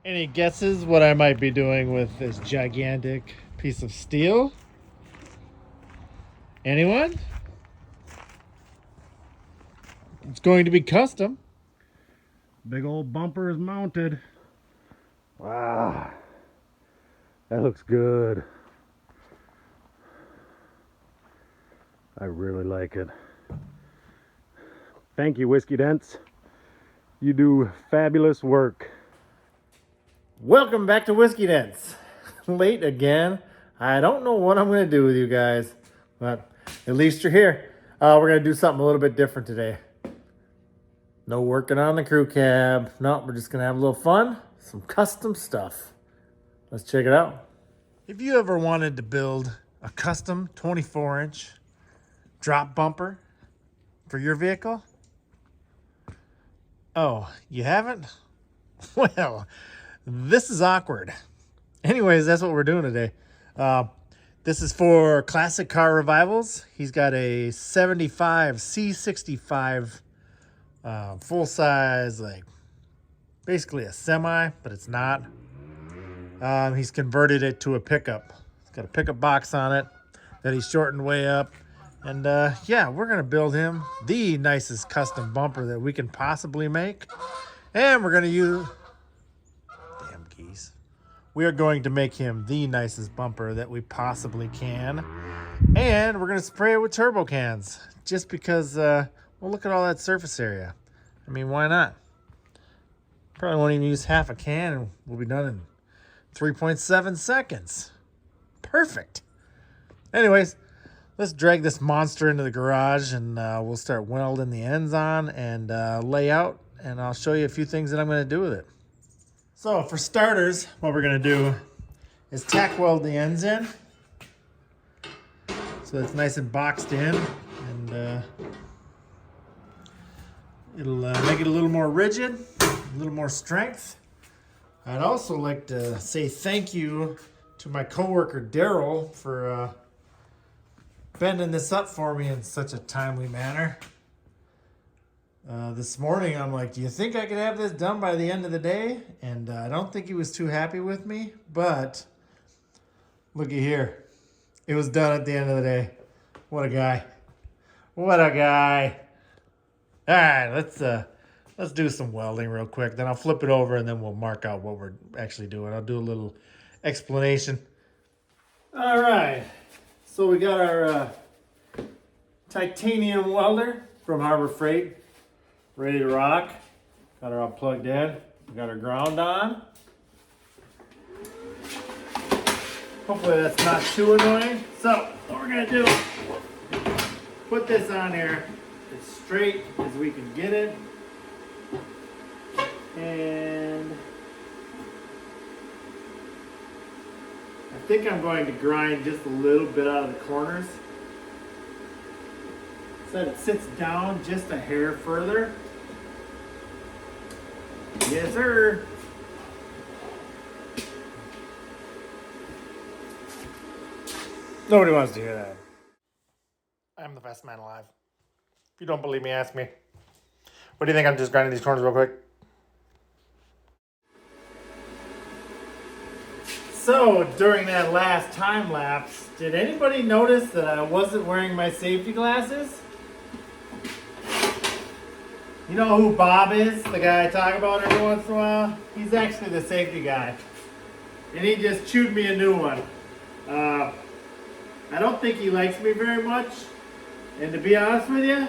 Any guesses what I might be doing with this gigantic piece of steel? Anyone? It's going to be custom. Big old bumper is mounted. Wow. That looks good. I really like it. Thank you, Whiskey Dents. You do fabulous work. Welcome back to Whiskey Dents. Late again. I don't know what I'm going to do with you guys, but at least you're here. We're going to do something a little bit different today. No working on the crew cab. No, we're just going to have a little fun. Some custom stuff. Let's check it out. If you ever wanted to build a custom 24-inch drop bumper for your vehicle? Oh, you haven't? Well, this is awkward. Anyways, that's what we're doing today. This is for Classic Car Revivals. He's got a 75 C65 full-size, like basically a semi, but it's not. He's converted it to a pickup. It's got a pickup box on it that he's shortened way up. And yeah, we're going to build him the nicest custom bumper that we can possibly make. And we're going to use... Damn geese. We are going to make him the nicest bumper that we possibly can. And we're going to spray it with turbo cans. Just because, well, look at all that surface area. I mean, why not? Probably won't even use half a can and we'll be done in 3.7 seconds. Perfect. Anyways, let's drag this monster into the garage and we'll start welding the ends on and lay out, and I'll show you a few things that I'm going to do with it. So for starters, what we're going to do is tack weld the ends in so it's nice and boxed in, and it'll make it a little more rigid, a little more strength. I'd also like to say thank you to my coworker Daryl for bending this up for me in such a timely manner. This morning I'm like, do you think I could have this done by the end of the day? And I don't think he was too happy with me, but looky here. It was done at the end of the day. What a guy. What a guy. All right, let's do some welding real quick. Then I'll flip it over and then we'll mark out what we're actually doing. I'll do a little explanation. All right. So we got our titanium welder from Harbor Freight, ready to rock. Got her all plugged in. We got her ground on. Hopefully that's not too annoying. So what we're gonna do, put this on here as straight as we can get it. And I think I'm going to grind just a little bit out of the corners so that it sits down just a hair further. Yes, sir. Nobody wants to hear that. I'm the best man alive. If you don't believe me, ask me. What do you think? I'm just grinding these corners real quick. So, during that last time lapse, did anybody notice that I wasn't wearing my safety glasses? You know who Bob is? The guy I talk about every once in a while? He's actually the safety guy. And he just chewed me a new one. I don't think he likes me very much. And to be honest with you,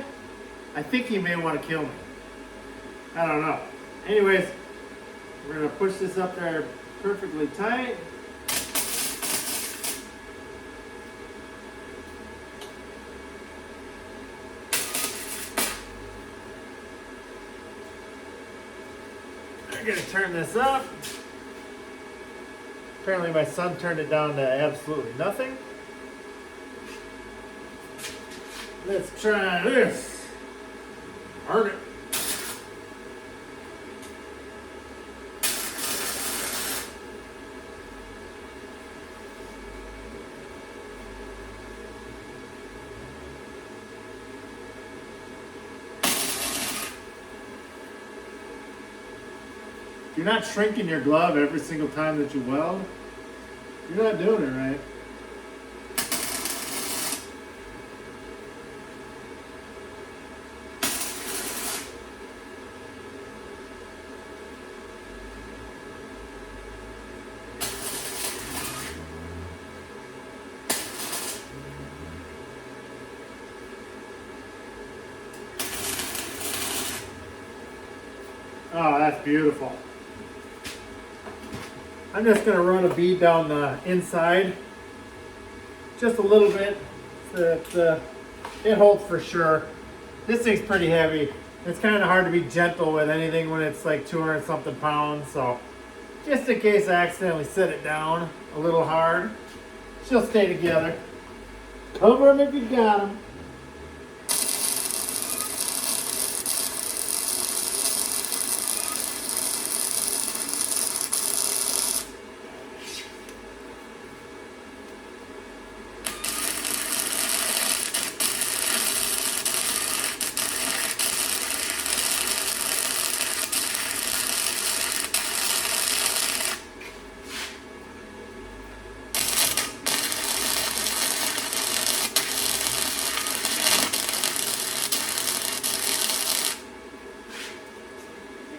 I think he may want to kill me. I don't know. Anyways, we're going to push this up there perfectly tight. I'm going to turn this up. Apparently my son turned it down to absolutely nothing. Let's try this. Earn it. you're not shrinking your glove every single time that you weld, you're not doing it right. Oh, that's beautiful. I'm just going to run a bead down the inside, just a little bit, so that it holds for sure. This thing's pretty heavy. It's kind of hard to be gentle with anything when it's like 200 something pounds, so just in case I accidentally set it down a little hard, she'll stay together. Cover them if you got them.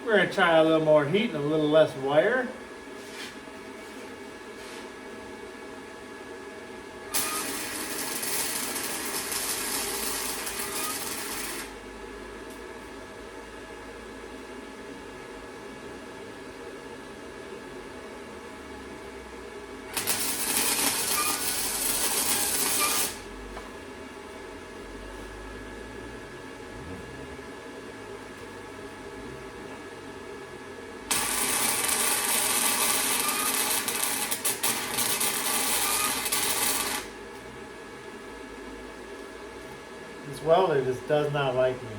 We're going to try a little more heat and a little less wire. This welder just does not like me.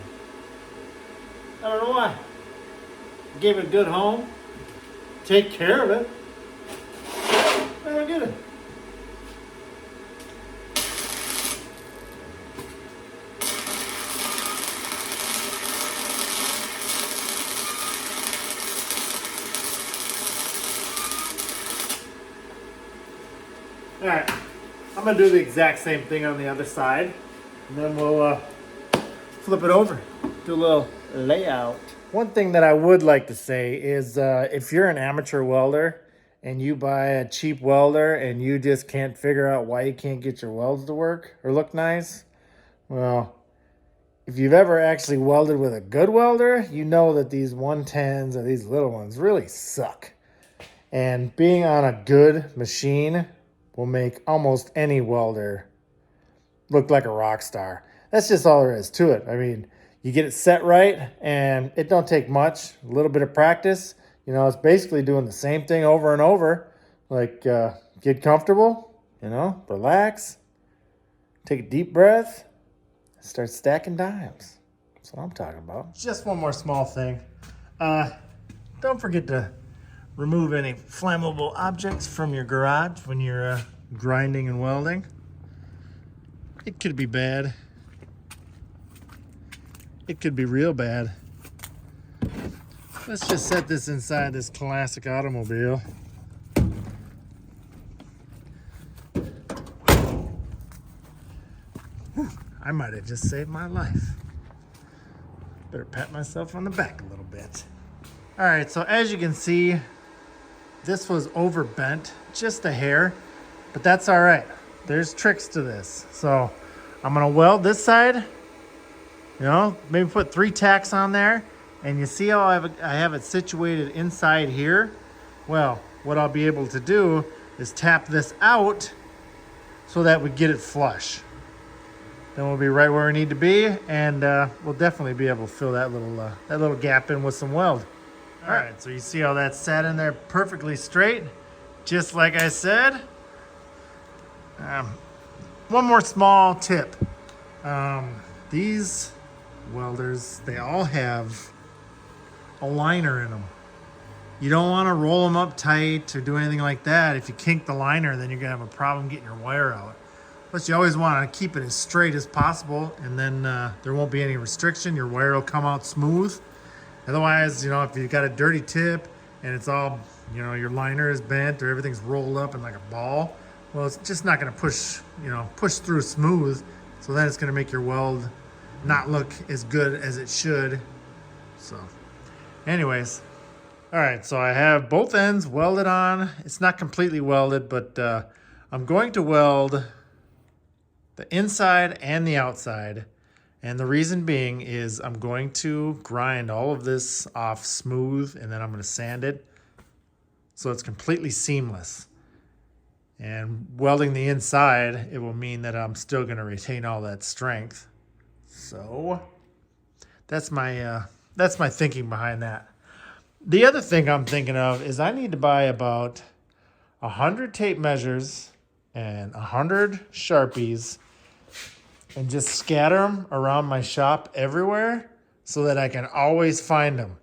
I don't know why. Gave it a good home. Take care of it. I don't get it. Alright, I'm going to do the exact same thing on the other side. And then we'll flip it over, do a little layout. One thing that I would like to say is if you're an amateur welder and you buy a cheap welder and you just can't figure out why you can't get your welds to work or look nice, well, if you've ever actually welded with a good welder, you know that these 110s or these little ones really suck. And being on a good machine will make almost any welder look like a rock star. That's just all there is to it. I mean, you get it set right and it don't take much, a little bit of practice. You know, it's basically doing the same thing over and over. Like, get comfortable, you know, relax, take a deep breath, and start stacking dimes. That's what I'm talking about. Just one more small thing. Don't forget to remove any flammable objects from your garage when you're grinding and welding. It could be bad. It could be real bad. Let's just set this inside this classic automobile. Whew, I might have just saved my life. Better pat myself on the back a little bit. All right, so as you can see, this was overbent just a hair, but that's all right. There's tricks to this. So I'm gonna weld this side, you know, maybe put 3 tacks on there, and you see how I have it situated inside here? Well, what I'll be able to do is tap this out so that we get it flush. Then we'll be right where we need to be, and we'll definitely be able to fill that little gap in with some weld. All right, so you see how that's sat in there perfectly straight, just like I said. One more small tip. These welders, they all have a liner in them. You don't want to roll them up tight or do anything like that. If you kink the liner, then you're going to have a problem getting your wire out. Plus, you always want to keep it as straight as possible, and then there won't be any restriction. Your wire will come out smooth. Otherwise, you know, if you've got a dirty tip and it's all, you know, your liner is bent or everything's rolled up in like a ball, well, it's just not going to push, you know, push through smooth. So then it's going to make your weld not look as good as it should. So anyways, all right, so I have both ends welded on. It's not completely welded, but I'm going to weld the inside and the outside. And the reason being is I'm going to grind all of this off smooth, and then I'm going to sand it so it's completely seamless. And welding the inside, it will mean that I'm still going to retain all that strength. So that's my thinking behind that. The other thing I'm thinking of is I need to buy about 100 tape measures and 100 Sharpies and just scatter them around my shop everywhere so that I can always find them.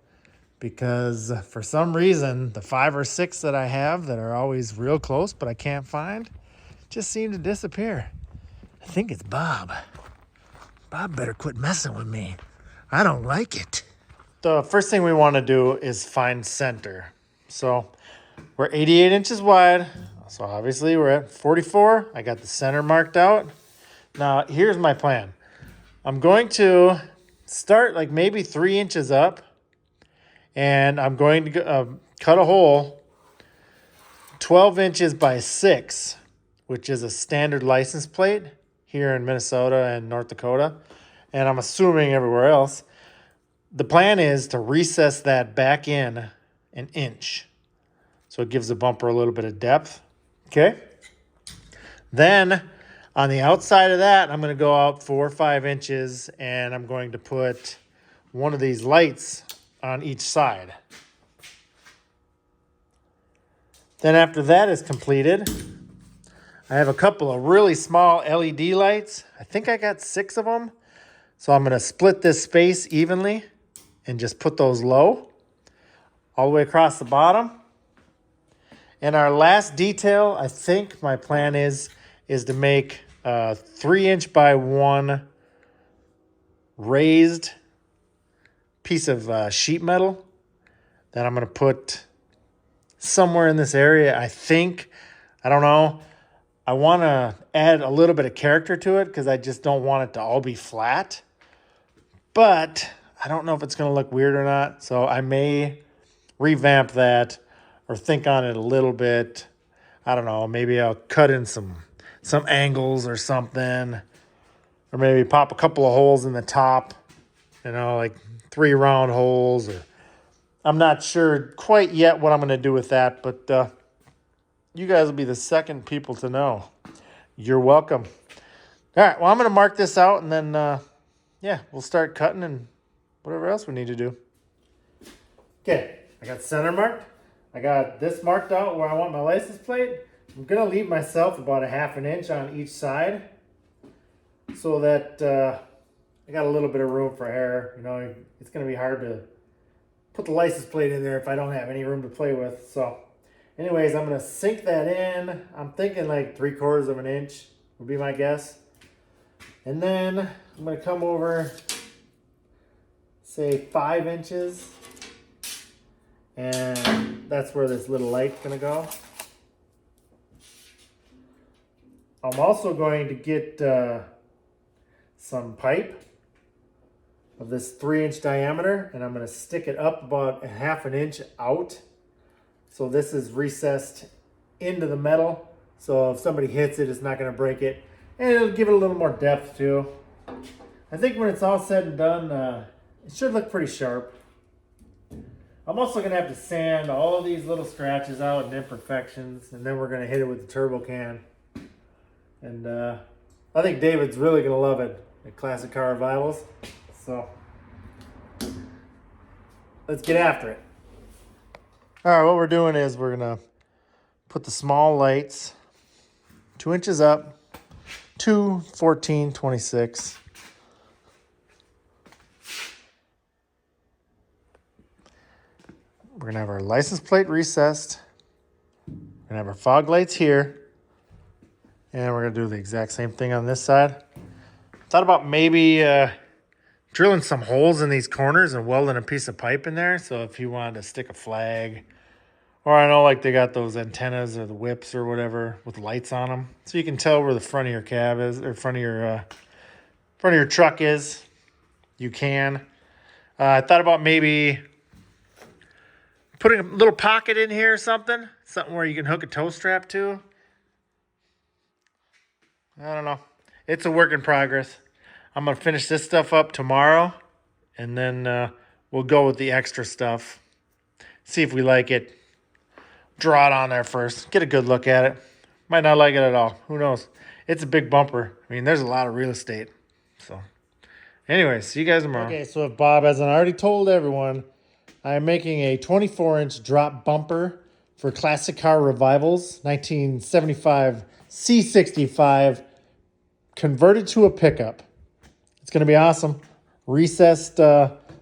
Because for some reason, the 5 or 6 that I have that are always real close but I can't find just seem to disappear. I think it's Bob. Bob better quit messing with me. I don't like it. The first thing we want to do is find center. So we're 88 inches wide. So obviously we're at 44. I got the center marked out. Now here's my plan. I'm going to start like maybe 3 inches up. And I'm going to cut a hole 12 inches by 6, which is a standard license plate here in Minnesota and North Dakota. And I'm assuming everywhere else. The plan is to recess that back in an inch. So it gives the bumper a little bit of depth. Okay. Then on the outside of that, I'm going to go out 4 or 5 inches and I'm going to put one of these lights on each side. Then after that is completed, I have a couple of really small LED lights. I think I got 6 of them. So I'm going to split this space evenly and just put those low all the way across the bottom. And our last detail, I think my plan is to make a 3-inch by 1 raised piece of sheet metal that I'm going to put somewhere in this area. I think, I don't know. I want to add a little bit of character to it because I just don't want it to all be flat. But I don't know if it's going to look weird or not. So I may revamp that or think on it a little bit. I don't know. Maybe I'll cut in some angles or something. Or maybe pop a couple of holes in the top. You know, like 3 round holes. Or I'm not sure quite yet what I'm going to do with that. But you guys will be the second people to know. You're welcome. All right. Well, I'm going to mark this out and then, yeah, we'll start cutting and whatever else we need to do. Okay, I got center marked. I got this marked out where I want my license plate. I'm going to leave myself about a 1/2 inch on each side so that I got a little bit of room for hair. You know, it's going to be hard to put the license plate in there if I don't have any room to play with. So anyways, I'm going to sink that in. I'm thinking like 3/4 of an inch would be my guess. And then I'm going to come over, say 5 inches. And that's where this little light's going to go. I'm also going to get some pipe of this 3-inch diameter, and I'm going to stick it up about a 1/2 inch out. So this is recessed into the metal. So if somebody hits it, it's not going to break it. And it'll give it a little more depth too. I think when it's all said and done, it should look pretty sharp. I'm also going to have to sand all of these little scratches out and imperfections, and then we're going to hit it with the turbo can. And I think David's really going to love it at Classic Car Revivals. So let's get after it. All right, what we're doing is we're going to put the small lights 2 inches up to 1426. We're going to have our license plate recessed. We're going to have our fog lights here. And we're going to do the exact same thing on this side. Thought about maybe drilling some holes in these corners and welding a piece of pipe in there. So if you wanted to stick a flag Or I know like they got those antennas or the whips or whatever with lights on them, so you can tell where the front of your cab is or front of your truck is. You can. I thought about maybe putting a little pocket in here or something where you can hook a tow strap to. I don't know. It's a work in progress. I'm gonna finish this stuff up tomorrow, and then we'll go with the extra stuff. See if we like it. Draw it on there first. Get a good look at it. Might not like it at all. Who knows? It's a big bumper. I mean, there's a lot of real estate. So, anyways, see you guys tomorrow. Okay, so if Bob hasn't already told everyone, I'm making a 24-inch drop bumper for Classic Car Revivals 1975 C65 converted to a pickup. It's going to be awesome. Recessed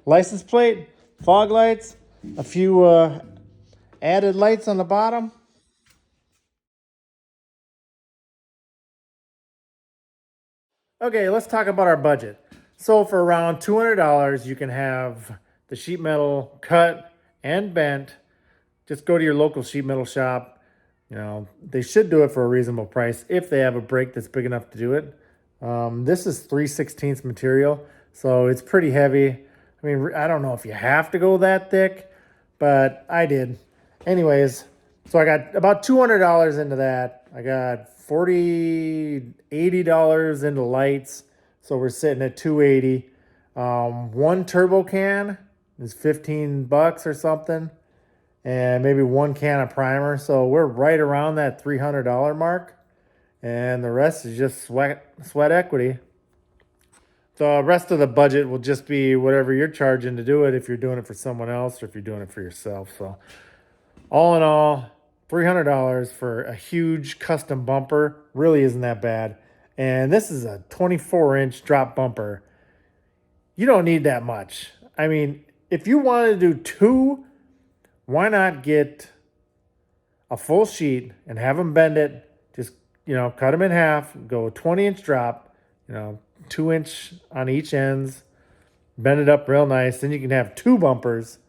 license plate, fog lights, a few added lights on the bottom. Okay, let's talk about our budget. So for around $200, you can have the sheet metal cut and bent. Just go to your local sheet metal shop. You know, they should do it for a reasonable price if they have a brake that's big enough to do it. This is 3/16 material, so it's pretty heavy. I mean, I don't know if you have to go that thick, but I did. Anyways, so I got about $200 into that. I got $80 into lights. So we're sitting at $280. One turbo can is $15 or something. And maybe one can of primer. So we're right around that $300 mark. And the rest is just sweat equity. The rest of the budget will just be whatever you're charging to do it, if you're doing it for someone else or if you're doing it for yourself. So all in all, $300 for a huge custom bumper really isn't that bad. And this is a 24-inch drop bumper. You don't need that much. I mean, if you want to do two, why not get a full sheet and have them bend it? Just, cut them in half, go 20-inch drop, 2-inch on each ends, bend it up real nice. Then you can have two bumpers,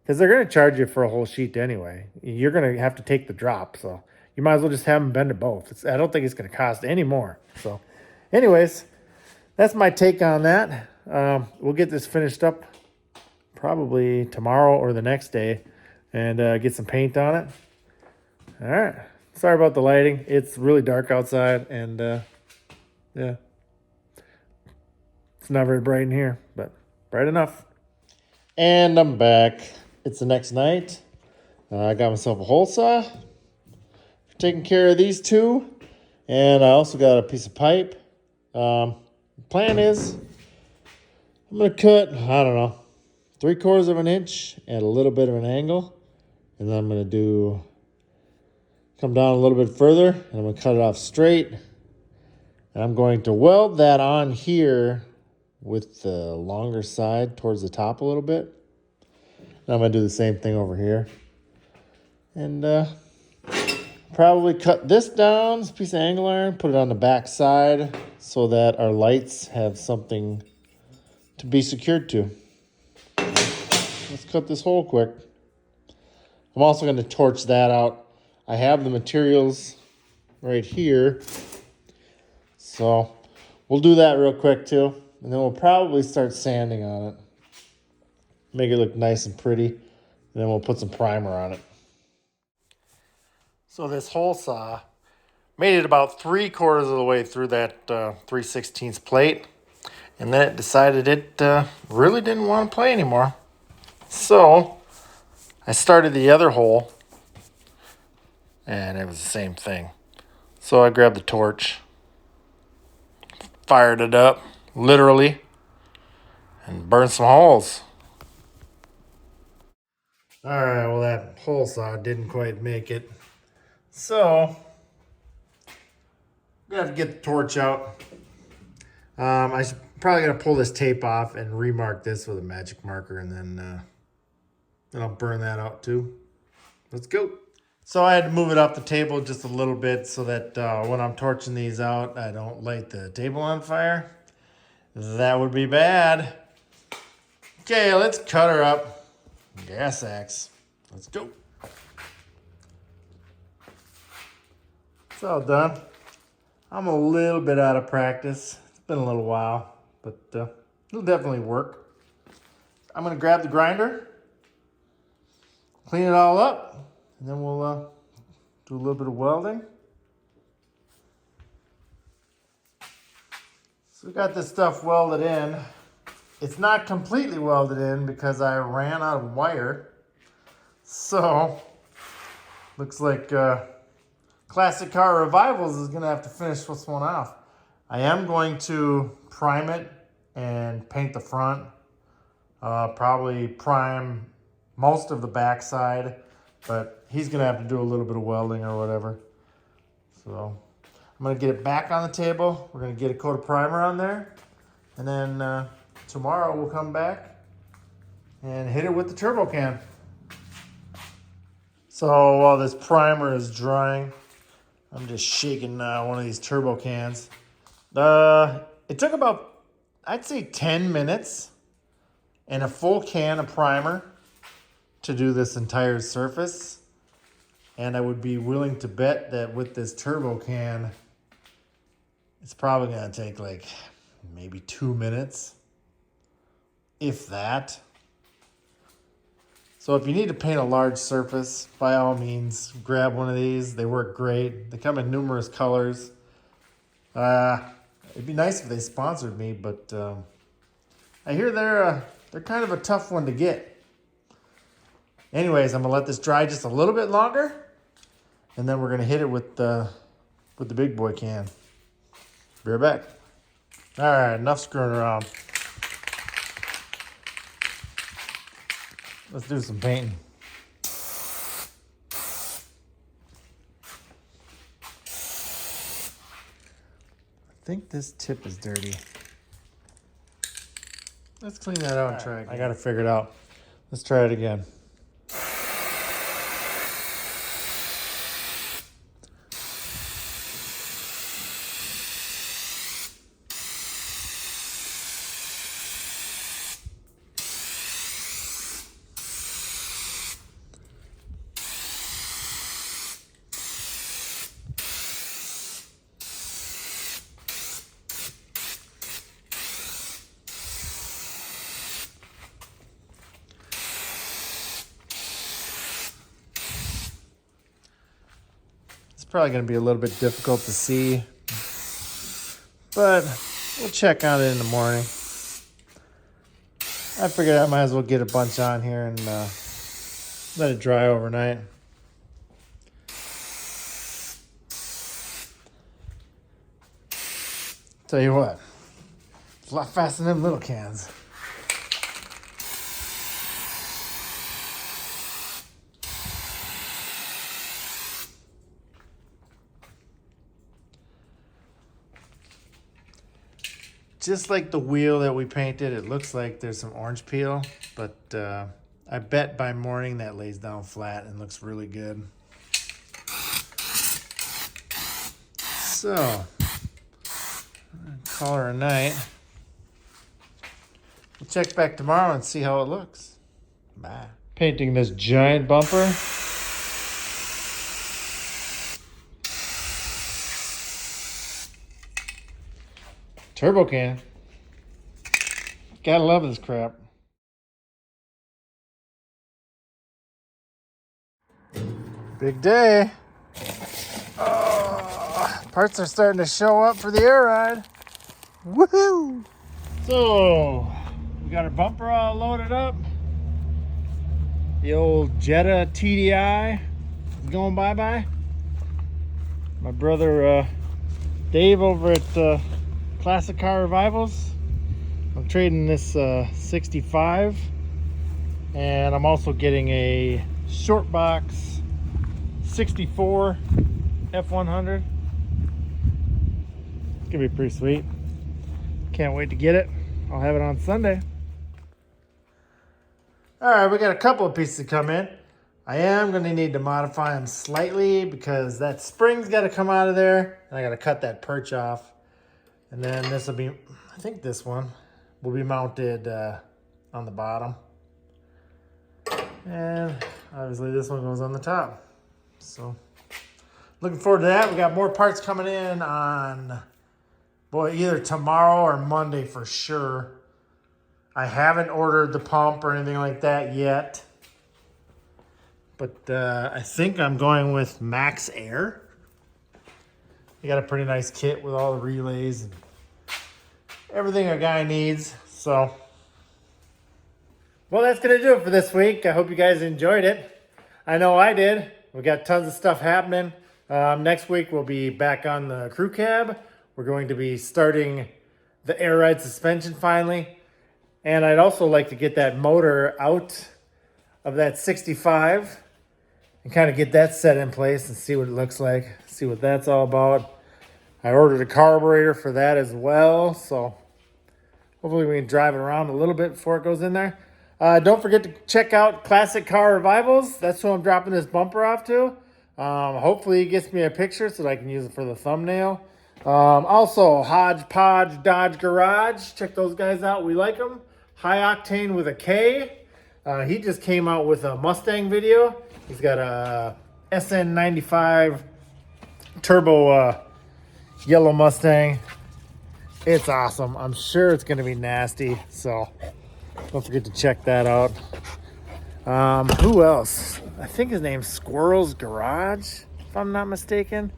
because they're going to charge you for a whole sheet anyway. You're going to have to take the drop, so you might as well just have them bend it both. I don't think it's going to cost any more. So anyways, that's my take on that. We'll get this finished up probably tomorrow or the next day and get some paint on it. All right. Sorry about the lighting. It's really dark outside, and yeah. It's not very bright in here, but bright enough. And I'm back. It's the next night. I got myself a hole saw for taking care of these two. And I also got a piece of pipe. The plan is I'm going to cut, I don't know, 3/4 of an inch at a little bit of an angle. And then I'm going to come down a little bit further, and I'm going to cut it off straight. And I'm going to weld that on here with the longer side towards the top a little bit. And I'm going to do the same thing over here. And probably cut this down, this piece of angle iron, put it on the back side so that our lights have something to be secured to. Let's cut this hole quick. I'm also going to torch that out. I have the materials right here. So we'll do that real quick too. And then we'll probably start sanding on it. Make it look nice and pretty. And then we'll put some primer on it. So this hole saw made it about 3/4 of the way through that 3/16 plate. And then it decided it really didn't want to play anymore. So I started the other hole, and it was the same thing. So I grabbed the torch, fired it up, literally, and burned some holes. All right, well, that hole saw didn't quite make it. So I'm gonna have to get the torch out. I'm probably gonna pull this tape off and remark this with a magic marker, and then I'll burn that out too. Let's go. So I had to move it off the table just a little bit so that when I'm torching these out, I don't light the table on fire. That would be bad. Okay, let's cut her up. Gas axe. Let's go. It's all done. I'm a little bit out of practice. It's been a little while, but it'll definitely work. I'm gonna grab the grinder, clean it all up, and then we'll do a little bit of welding. So we got this stuff welded in. It's not completely welded in because I ran out of wire. So, looks like Classic Car Revivals is gonna have to finish this one off. I am going to prime it and paint the front. Probably prime most of the backside, but he's gonna have to do a little bit of welding or whatever. So, I'm gonna get it back on the table. We're gonna get a coat of primer on there. And then tomorrow we'll come back and hit it with the turbo can. So while this primer is drying, I'm just shaking one of these turbo cans. It took about, I'd say 10 minutes and a full can of primer to do this entire surface. And I would be willing to bet that with this turbo can, it's probably gonna take like maybe 2 minutes, if that. So if you need to paint a large surface, by all means, grab one of these. They work great. They come in numerous colors. It'd be nice if they sponsored me, but I hear they're kind of a tough one to get. Anyways, I'm gonna let this dry just a little bit longer, and then we're gonna hit it with the big boy can. Be right back. All right, enough screwing around. Let's do some painting. I think this tip is dirty. Let's clean that out and try again. I got it figured out. Let's try it again. Probably going to be a little bit difficult to see, but we'll check on it in the morning. I figured I might as well get a bunch on here and let it dry overnight. Tell you what, it's a lot faster than them little cans. Just like the wheel that we painted, it looks like there's some orange peel, but I bet by morning that lays down flat and looks really good. So, call her a night. We'll check back tomorrow and see how it looks. Bye. Painting this giant bumper. Turbo can. Gotta love this crap. Big day. Oh, parts are starting to show up for the air ride. Woohoo! So, we got our bumper all loaded up. The old Jetta TDI is going bye-bye. My brother Dave over at Classic Car Revivals. I'm trading this 65, and I'm also getting a short box 64 F100. It's gonna be pretty sweet. Can't wait to get it. I'll have it on Sunday. All right, we got a couple of pieces to come in. I am gonna need to modify them slightly because that spring's gotta come out of there, and I gotta cut that perch off. And then this will be, I think this one will be mounted on the bottom. And obviously this one goes on the top. So looking forward to that. We got more parts coming in on, boy, either tomorrow or Monday for sure. I haven't ordered the pump or anything like that yet. But I think I'm going with Max Air. They got a pretty nice kit with all the relays and everything a guy needs. So, well, that's going to do it for this week. I hope you guys enjoyed it. I know I did. We got tons of stuff happening. Next week, we'll be back on the crew cab. We're going to be starting the air ride suspension finally. And I'd also like to get that motor out of that 65 and kind of get that set in place and see what it looks like, see what that's all about. I ordered a carburetor for that as well, so hopefully we can drive it around a little bit before it goes in there. Don't forget to check out Classic Car Revivals. That's who I'm dropping this bumper off to. Hopefully he gets me a picture so that I can use it for the thumbnail. Also, Hodgepodge Dodge Garage. Check those guys out. We like them. High Octane with a K. He just came out with a Mustang video. He's got a SN95 turbo yellow Mustang. It's awesome. I'm sure it's going to be nasty. So don't forget to check that out. Who else? I think his name's Squirrel's Garage, if I'm not mistaken.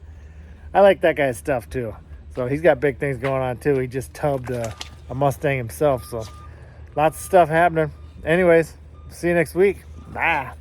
I like that guy's stuff too. So he's got big things going on too. He just tubbed a Mustang himself. So lots of stuff happening. Anyways, see you next week. Bye.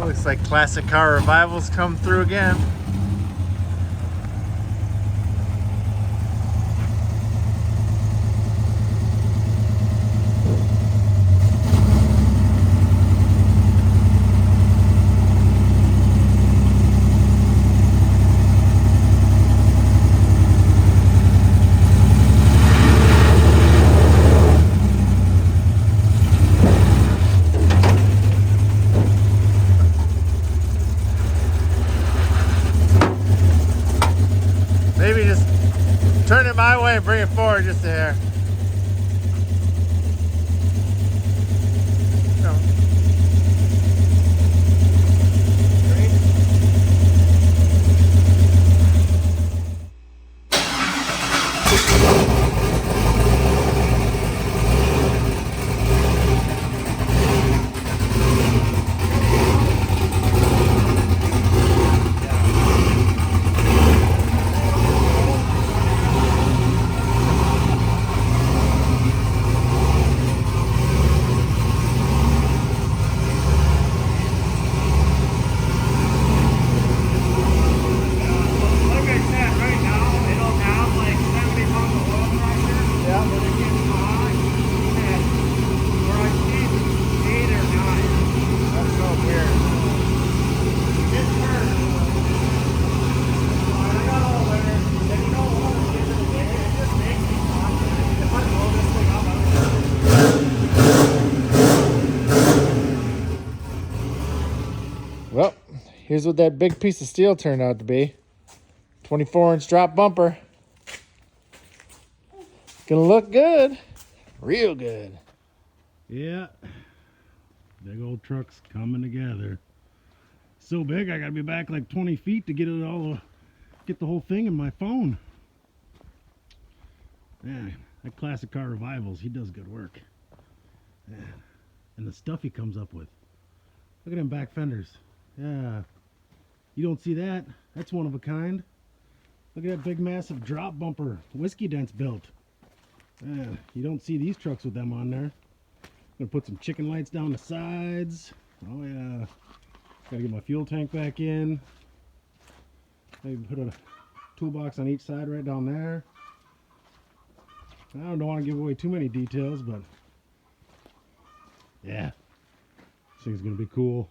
Looks like Classic Car Revivals come through again. Maybe just turn it my way and bring it forward just a hair. No. Well, here's what that big piece of steel turned out to be. 24-inch drop bumper. Gonna look good. Real good. Yeah. Big old truck's coming together. So big I gotta be back like 20 feet to get it all, get the whole thing in my phone. Man, that Classic Car Revivals, he does good work. Man. And the stuff he comes up with. Look at them back fenders. Yeah. You don't see that. That's one of a kind. Look at that big massive drop bumper. Whiskey dents built. Man, you don't see these trucks with them on there. Gonna put some chicken lights down the sides. Oh yeah. Gotta get my fuel tank back in. Maybe put a toolbox on each side right down there. I don't want to give away too many details, but yeah, this thing's gonna be cool.